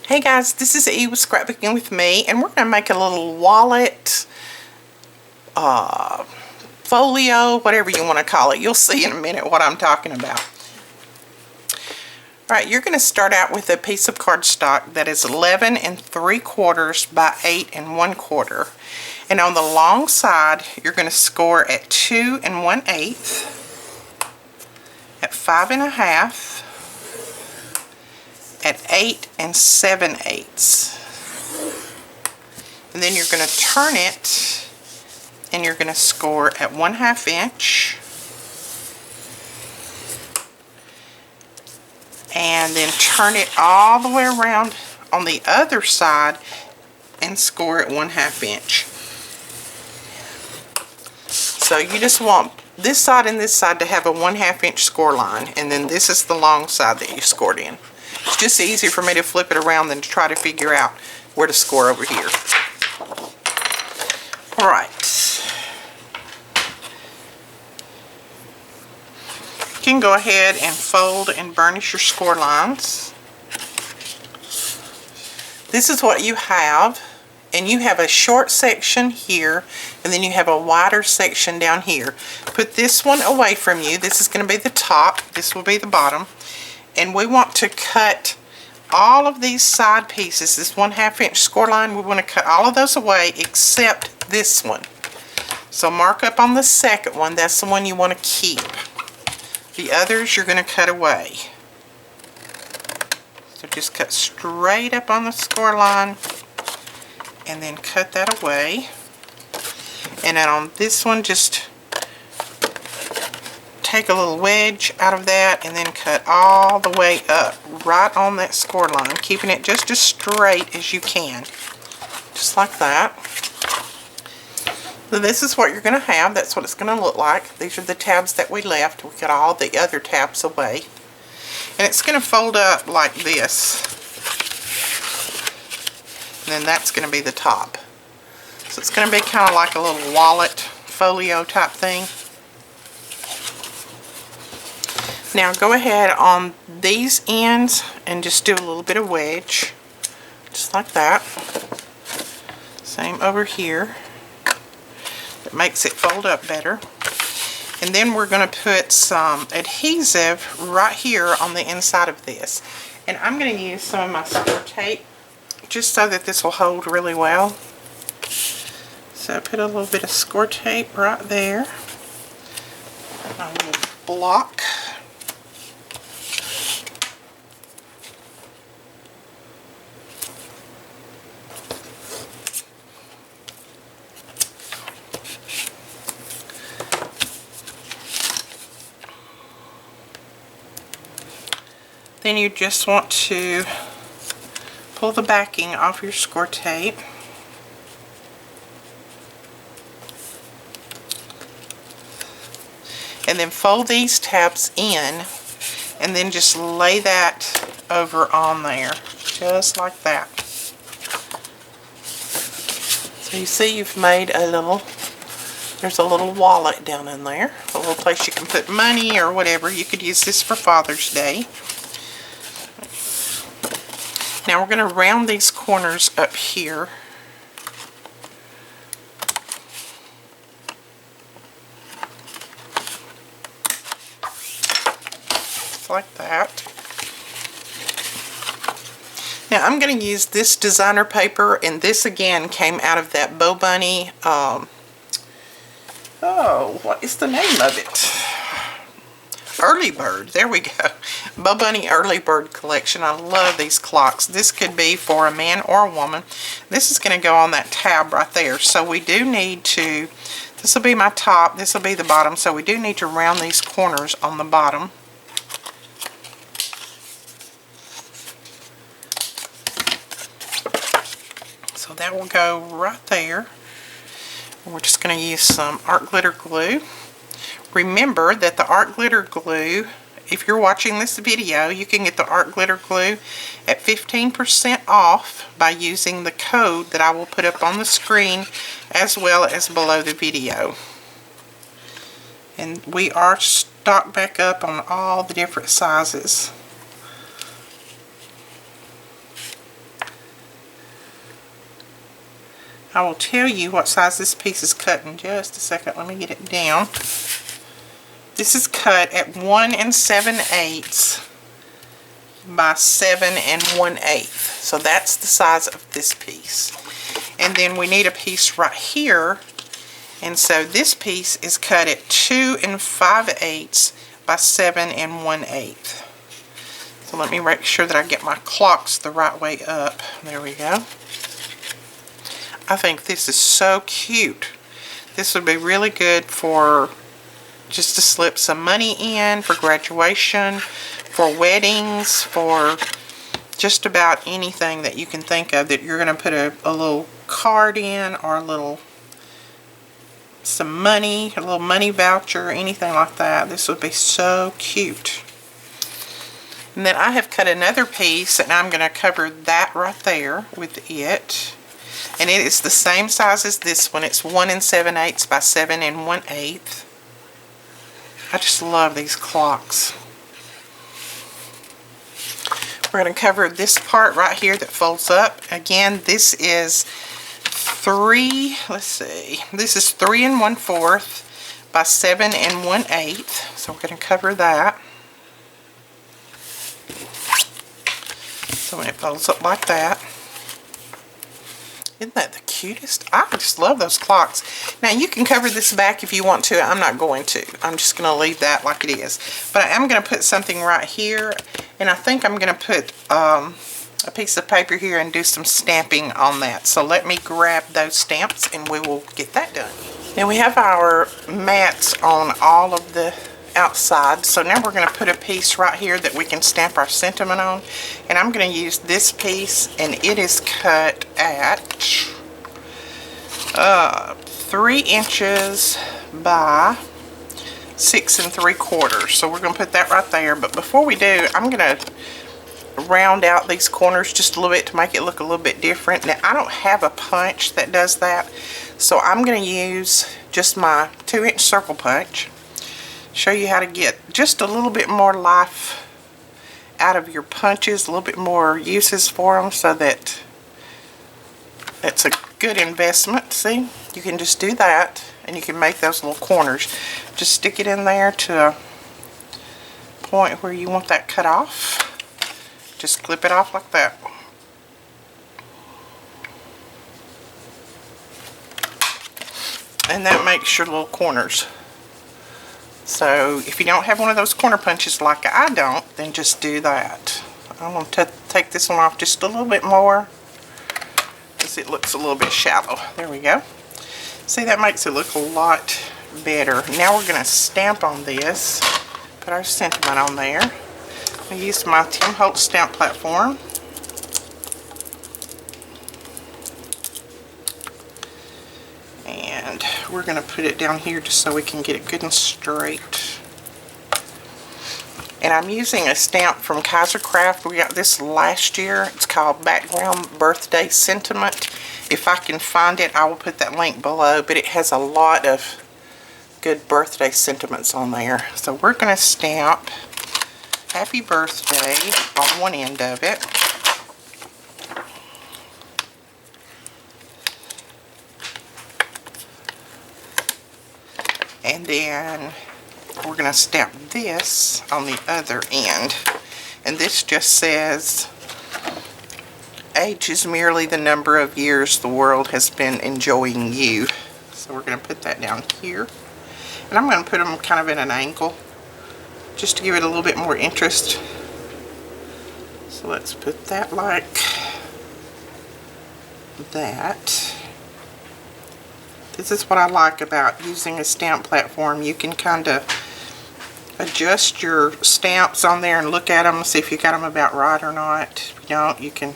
Hey guys, this is E with Scrapbooking with me, and we're going to make a little wallet, folio, whatever you want to call it. You'll see in a minute what I'm talking about. Alright, you're going to start out with a piece of cardstock that is 11 3/4 by 8 1/4. And on the long side, you're going to score at 2 1/8, at 5 1/2, at 8 7/8. And then you're going to turn it and you're going to score at 1/2 inch, and then turn it all the way around on the other side and score at 1/2 inch. So you just want this side and this side to have a 1/2 inch score line, and then this is the long side that you scored in. It's just easier for me to flip it around than to try to figure out where to score over here. Alright. You can go ahead and fold and burnish your score lines. This is what you have. And you have a short section here, and then you have a wider section down here. Put this one away from you. This is going to be the top. This will be the bottom. And we want to cut all of these side pieces, this 1/2 inch score line, we want to cut all of those away except this one. So mark up on the second one. That's the one you want to keep. The others you're going to cut away. So just cut straight up on the score line and then cut that away. And then on this one, just take a little wedge out of that and then cut all the way up right on that score line, keeping it just as straight as you can, just like that. So this is what you're going to have. That's what it's going to look like. These are the tabs that we left. We cut all the other tabs away, and it's going to fold up like this, and then that's going to be the top. So it's going to be kind of like a little wallet folio type thing. Now go ahead on these ends and just do a little bit of wedge, just like that. Same over here. That makes it fold up better. And then we're going to put some adhesive right here on the inside of this. And I'm going to use some of my score tape just so that this will hold really well. So put a little bit of score tape right there. A little block. Then you just want to pull the backing off your score tape. And then fold these tabs in and then just lay that over on there, just like that. So you see you've made a little, there's a little wallet down in there, a little place you can put money or whatever. You could use this for Father's Day. Now we're going to round these corners up here. Like that. Now I'm going to use this designer paper, and this again came out of that Bo Bunny, what is the name of it? Early Bird, there we go. Bo Bunny Early Bird collection. I love these clocks. This could be for a man or a woman. This is going to go on that tab right there. So we do need to, this will be my top, this will be the bottom, so we do need to round these corners on the bottom. So that will go right there. And we're just going to use some art glitter glue. Remember that the art glitter glue, if you're watching this video, you can get the art glitter glue at 15% off by using the code that I will put up on the screen as well as below the video. And we are stocked back up on all the different sizes. I will tell you what size this piece is cut in just a second. Let me get it down. This is cut at 1 7/8 by 7 1/8. So that's the size of this piece. And then we need a piece right here. And so this piece is cut at 2 5/8 by 7 1/8. So let me make sure that I get my clocks the right way up. There we go. I think this is so cute. This would be really good for just to slip some money in, for graduation, for weddings, for just about anything that you can think of that you're going to put a little card in, or some money, a little money voucher, anything like that. This would be so cute. And then I have cut another piece, and I'm going to cover that right there with it. And it is the same size as this one. It's 1 7/8 by 7 1/8. I just love these clocks. We're going to cover this part right here that folds up. Again, this is 3, let's see, this is 3 1/4 by 7 1/8. So we're going to cover that. So when it folds up like that. Isn't that the cutest? I just love those clocks. Now you can cover this back if you want to. I'm not going to. I'm just going to leave that like it is. But I am going to put something right here. And I think I'm going to put a piece of paper here and do some stamping on that. So let me grab those stamps and we will get that done. Now we have our mats on all of the outside. So now we're going to put a piece right here that we can stamp our sentiment on. And I'm going to use this piece, and it is cut at 3 inches by 6 3/4. So we're going to put that right there. But before we do, I'm going to round out these corners just a little bit to make it look a little bit different. Now I don't have a punch that does that, so I'm going to use just my 2-inch circle punch. Show you how to get just a little bit more life out of your punches, a little bit more uses for them, so that it's a good investment. See, you can just do that and you can make those little corners. Just stick it in there to a point where you want that cut off. Just clip it off like that. And that makes your little corners. So if you don't have one of those corner punches like I don't, then just do that. I'm going to take this one off just a little bit more because it looks a little bit shallow. There we go. See, that makes it look a lot better. Now we're going to stamp on this. Put our sentiment on there. I used my Tim Holtz stamp platform. And we're going to put it down here just so we can get it good and straight. And I'm using a stamp from Kaiser Craft. We got this last year. It's called Background Birthday Sentiment. If I can find it, I will put that link below. But it has a lot of good birthday sentiments on there. So we're going to stamp Happy Birthday on one end of it. And then we're going to stamp this on the other end. And this just says, age is merely the number of years the world has been enjoying you. So we're going to put that down here. And I'm going to put them kind of in an angle, just to give it a little bit more interest. So let's put that like that. This is what I like about using a stamp platform. You can kind of adjust your stamps on there and look at them, see if you got them about right or not. If you don't, you can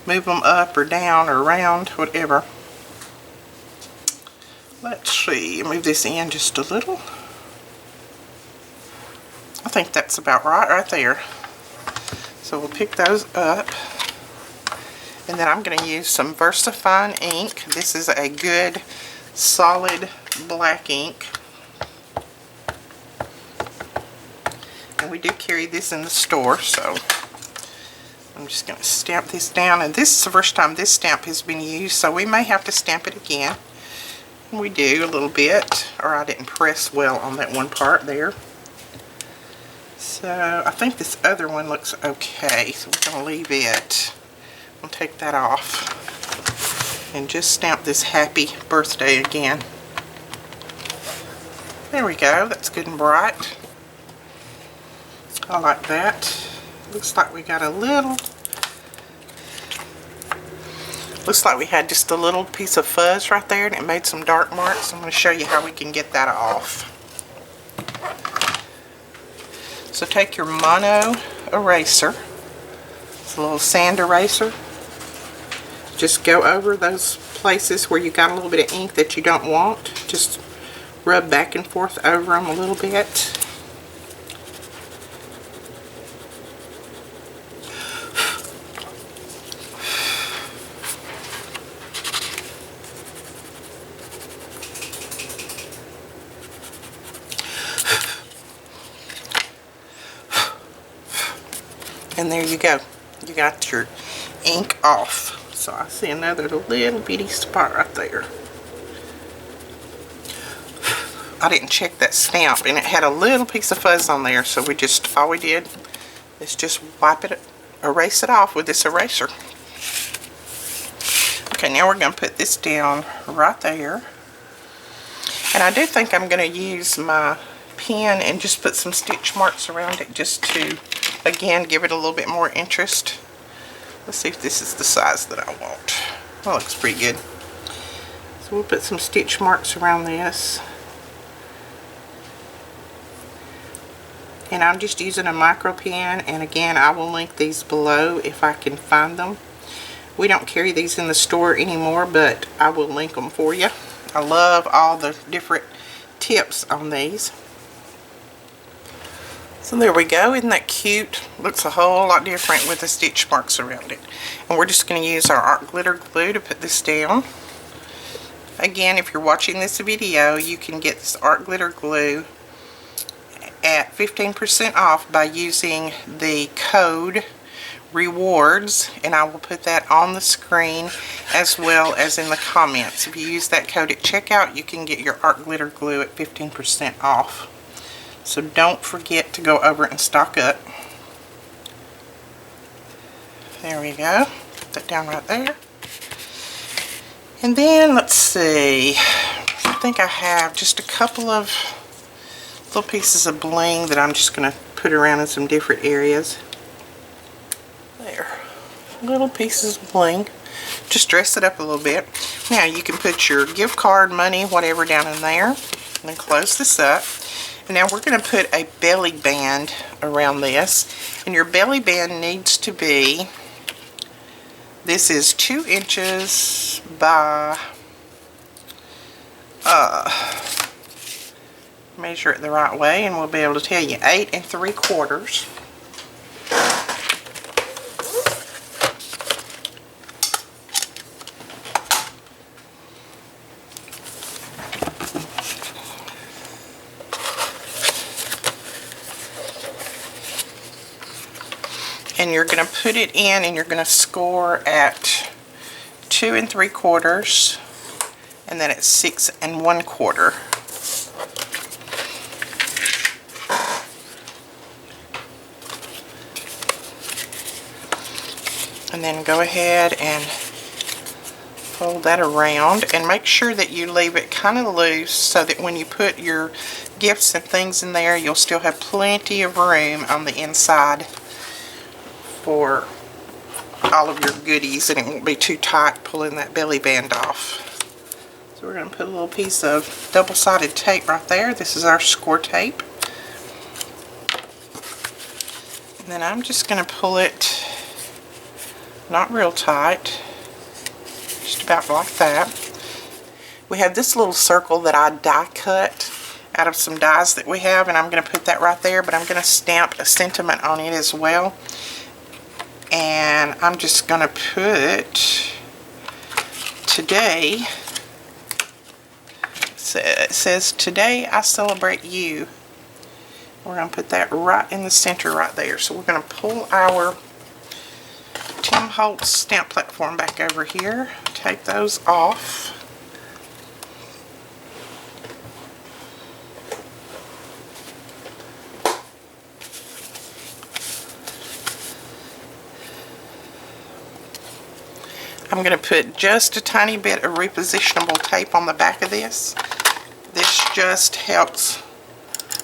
move them up or down or around, whatever. Let's see, move this in just a little. I think that's about right there. So we'll pick those up. And then I'm going to use some VersaFine ink. This is a good solid black ink. And we do carry this in the store, so I'm just going to stamp this down, and this is the first time this stamp has been used, so we may have to stamp it again. We do a little bit, or I didn't press well on that one part there. So I think this other one looks okay, so we're going to leave it. We'll take that off and just stamp this happy birthday again. There we go, that's good and bright. I like that. Looks like we got a little, looks like we had just a little piece of fuzz right there and it made some dark marks. I'm going to show you how we can get that off. So take your mono eraser, it's a little sand eraser. Just go over those places where you got a little bit of ink that you don't want. Just rub back and forth over them a little bit. And there you go. You got your ink off. So I see another little bitty spot right there. I didn't check that stamp and it had a little piece of fuzz on there, so all we did is just wipe it, erase it off with this eraser. Okay, now we're going to put this down right there. And I do think I'm going to use my pen and just put some stitch marks around it just to, again, give it a little bit more interest. Let's see if this is the size that I want. That looks pretty good. So we'll put some stitch marks around this. And I'm just using a micro pen, and again, I will link these below if I can find them. We don't carry these in the store anymore, but I will link them for you. I love all the different tips on these. So there we go. Isn't that cute? Looks a whole lot different with the stitch marks around it. And we're just going to use our art glitter glue to put this down. Again, if you're watching this video, you can get this art glitter glue at 15% off by using the code REWARDS, and I will put that on the screen as well as in the comments. If you use that code at checkout, you can get your art glitter glue at 15% off. So don't forget to go over and stock up. There we go. Put that down right there. And then let's see. I think I have just a couple of little pieces of bling that I'm just going to put around in some different areas. There. Little pieces of bling. Just dress it up a little bit. Now you can put your gift card, money, whatever down in there. And then close this up. And now we're going to put a belly band around this, and your belly band needs to be, this is 2 inches by, measure it the right way and we'll be able to tell you, 8 3/4. And you're going to put it in and you're going to score at 2 3/4 and then at 6 1/4. And then go ahead and fold that around and make sure that you leave it kind of loose so that when you put your gifts and things in there, you'll still have plenty of room on the inside for all of your goodies, and it won't be too tight pulling that belly band off. So we're going to put a little piece of double-sided tape right there. This is our score tape. And then I'm just going to pull it not real tight, just about like that. We have this little circle that I die cut out of some dies that we have, and I'm going to put that right there, but I'm going to stamp a sentiment on it as well. And I'm just going to put today, it says today I celebrate you. We're going to put that right in the center right there. So we're going to pull our Holtz stamp platform back over here. Take those off. I'm going to put just a tiny bit of repositionable tape on the back of this. This just helps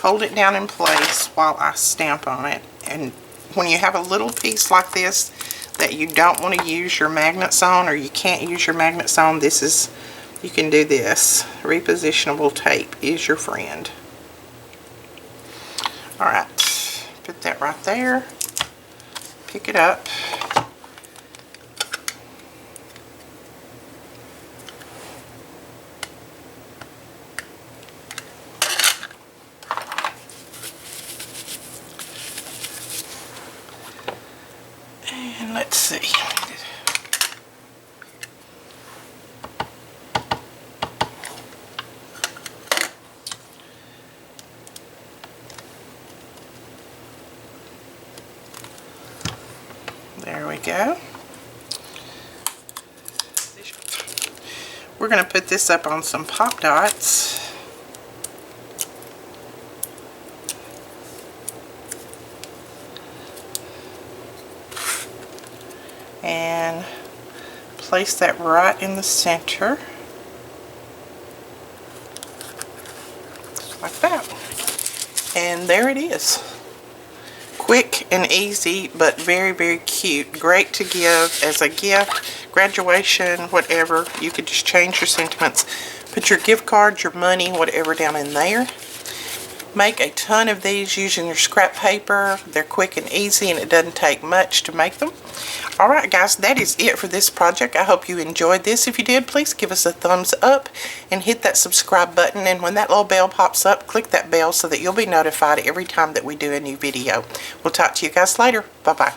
hold it down in place while I stamp on it. And when you have a little piece like this that you don't want to use your magnets on, or you can't use your magnets on, you can do this. Repositionable tape is your friend. Alright, put that right there. Pick it up. And let's see. There we go. We're going to put this up on some pop dots. And place that right in the center, just like that. And there it is. Quick and easy, but very, very cute. Great to give as a gift, graduation, whatever. You could just change your sentiments. Put your gift cards, your money, whatever down in there. Make a ton of these using your scrap paper. They're quick and easy, and it doesn't take much to make them. Alright guys, that is it for this project. I hope you enjoyed this. If you did, please give us a thumbs up and hit that subscribe button. And when that little bell pops up, click that bell so that you'll be notified every time that we do a new video. We'll talk to you guys later. Bye-bye.